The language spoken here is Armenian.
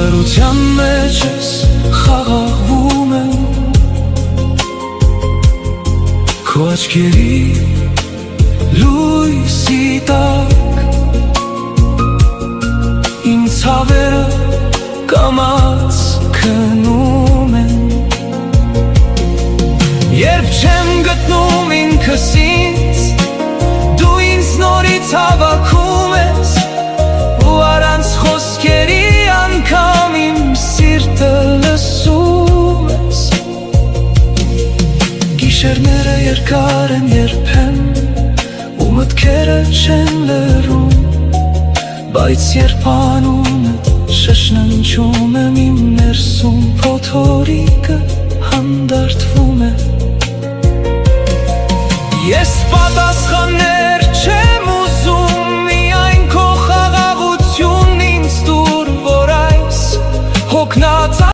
լրության մեջ ես խաղաղվում եմ Քո աչքերի լույսի տակ Իմ ցավերը կամաց քնում են Երբ չեմ գտնում ինքս ինձ Դու ինձ նորից հավաքում ես Ու առանց խոսքերի անգամ իմ սիրտը լսում ես Գիշերները երկար են երբեմ Ու մտքերը չեն լռում Բայց երբ անունդ շշնջում եմ իմ ներսում Փոթորիկը հանդարտվում է Ես պատահ